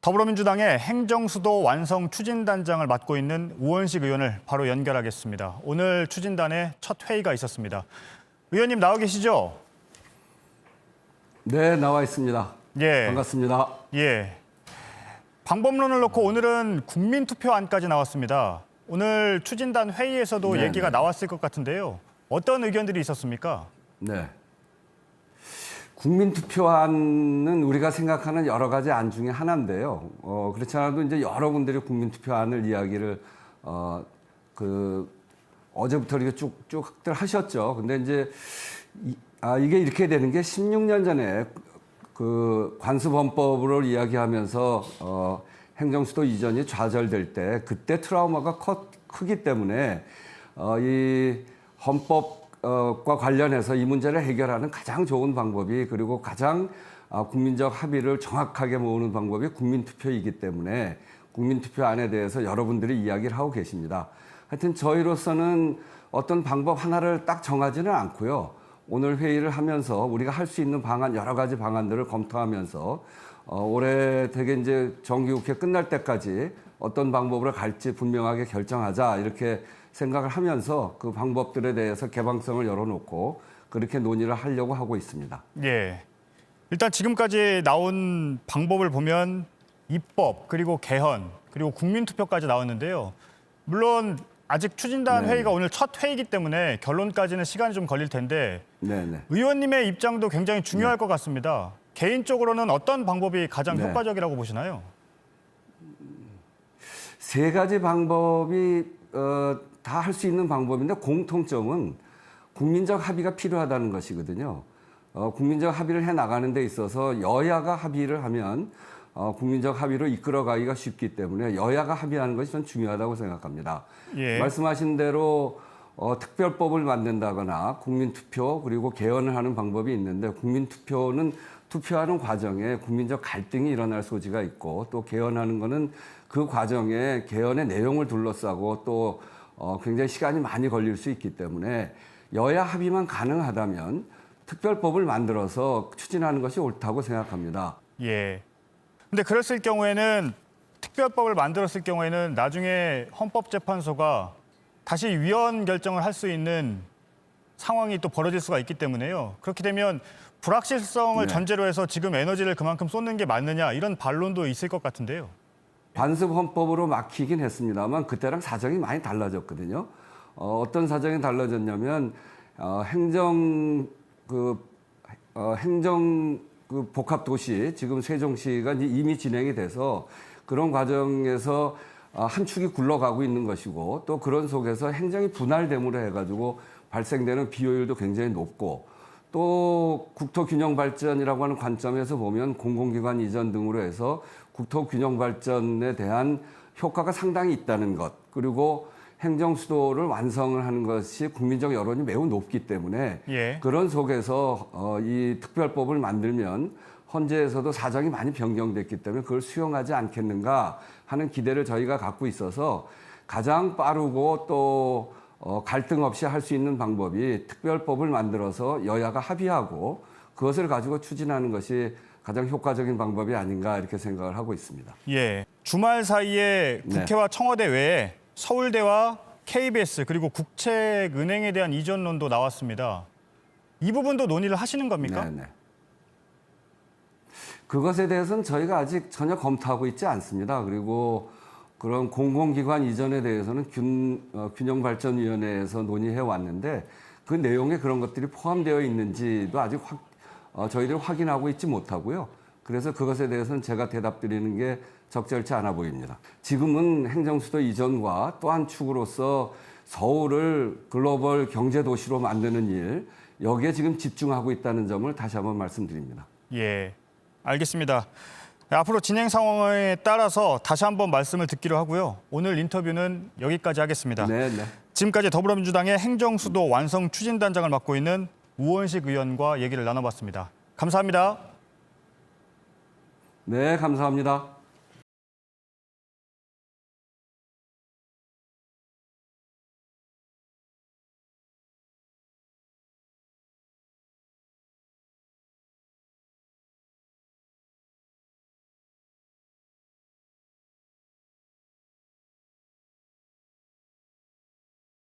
더불어민주당의 행정수도 완성 추진단장을 맡고 있는 우원식 의원을 바로 연결하겠습니다. 오늘 추진단의 첫 회의가 있었습니다. 의원님 나와 계시죠? 네, 나와 있습니다. 예. 반갑습니다. 예. 방법론을 놓고 오늘은 국민투표안까지 나왔습니다. 오늘 추진단 회의에서도 네, 얘기가 나왔을 것 같은데요. 어떤 의견들이 있었습니까? 네. 국민투표안은 우리가 생각하는 여러 가지 안 중에 하나인데요. 그렇지 않아도 이제 여러분들이 국민투표안을 이야기를 어제부터 이렇게 쭉쭉들 하셨죠. 근데 이제 이게 이렇게 되는 게 16년 전에 그 관습헌법으로 이야기하면서 행정수도 이전이 좌절될 때 그때 트라우마가 크기 때문에 이 헌법과 관련해서 이 문제를 해결하는 가장 좋은 방법이 그리고 가장 국민적 합의를 정확하게 모으는 방법이 국민투표이기 때문에 국민투표안에 대해서 여러분들이 이야기를 하고 계십니다. 하여튼 저희로서는 어떤 방법 하나를 딱 정하지는 않고요. 오늘 회의를 하면서 우리가 할 수 있는 방안, 여러 가지 방안들을 검토하면서 올해 되게 이제 정기국회 끝날 때까지 어떤 방법으로 갈지 분명하게 결정하자 이렇게 생각을 하면서 그 방법들에 대해서 개방성을 열어놓고 그렇게 논의를 하려고 하고 있습니다. 예. 일단 지금까지 나온 방법을 보면 입법, 그리고 개헌, 그리고 국민투표까지 나왔는데요. 물론 아직 추진단 네네. 회의가 오늘 첫 회의이기 때문에 결론까지는 시간이 좀 걸릴 텐데 네네. 의원님의 입장도 굉장히 중요할 것 같습니다. 개인적으로는 어떤 방법이 가장 네. 효과적이라고 보시나요? 세 가지 방법이 다 할 수 있는 방법인데 공통점은 국민적 합의가 필요하다는 것이거든요. 국민적 합의를 해 나가는 데 있어서 여야가 합의를 하면 국민적 합의로 이끌어가기가 쉽기 때문에 여야가 합의하는 것이 전 중요하다고 생각합니다. 예. 말씀하신 대로 특별법을 만든다거나 국민투표 그리고 개헌을 하는 방법이 있는데 국민투표는 투표하는 과정에 국민적 갈등이 일어날 소지가 있고 또 개헌하는 거는 그 과정에 개헌의 내용을 둘러싸고 또 굉장히 시간이 많이 걸릴 수 있기 때문에 여야 합의만 가능하다면 특별법을 만들어서 추진하는 것이 옳다고 생각합니다. 예. 근데 그랬을 경우에는 특별법을 만들었을 경우에는 나중에 헌법재판소가 다시 위헌 결정을 할 수 있는 상황이 또 벌어질 수가 있기 때문에요. 그렇게 되면 불확실성을 네. 전제로 해서 지금 에너지를 그만큼 쏟는 게 맞느냐 이런 반론도 있을 것 같은데요. 관습헌법으로 막히긴 했습니다만 그때랑 사정이 많이 달라졌거든요. 어떤 사정이 달라졌냐면 행정 복합도시 지금 세종시가 이미 진행이 돼서 그런 과정에서 한 축이 굴러가고 있는 것이고 또 그런 속에서 행정이 분할됨으로 해가지고 발생되는 비효율도 굉장히 높고 또 국토균형발전이라고 하는 관점에서 보면 공공기관 이전 등으로 해서 국토균형발전에 대한 효과가 상당히 있다는 것 그리고 행정수도를 완성을 하는 것이 국민적 여론이 매우 높기 때문에 예. 그런 속에서 이 특별법을 만들면 헌재에서도 사정이 많이 변경됐기 때문에 그걸 수용하지 않겠는가 하는 기대를 저희가 갖고 있어서 가장 빠르고 또 갈등 없이 할 수 있는 방법이 특별법을 만들어서 여야가 합의하고 그것을 가지고 추진하는 것이 가장 효과적인 방법이 아닌가 이렇게 생각을 하고 있습니다. 예. 주말 사이에 국회와 청와대 외에 서울대와 KBS 그리고 국책은행에 대한 이전론도 나왔습니다. 이 부분도 논의를 하시는 겁니까? 네네. 그것에 대해서는 저희가 아직 전혀 검토하고 있지 않습니다. 그리고 그런 공공기관 이전에 대해서는 균형발전위원회에서 논의해 왔는데 그 내용에 그런 것들이 포함되어 있는지도 아직 저희들이 확인하고 있지 못하고요. 그래서 그것에 대해서는 제가 대답드리는 게 적절치 않아 보입니다. 지금은 행정수도 이전과 또 한 축으로서 서울을 글로벌 경제도시로 만드는 일, 여기에 지금 집중하고 있다는 점을 다시 한번 말씀드립니다. 예, 알겠습니다. 앞으로 진행 상황에 따라서 다시 한번 말씀을 듣기로 하고요. 오늘 인터뷰는 여기까지 하겠습니다. 네. 지금까지 더불어민주당의 행정수도 완성 추진단장을 맡고 있는 우원식 의원과 얘기를 나눠봤습니다. 감사합니다. 네, 감사합니다.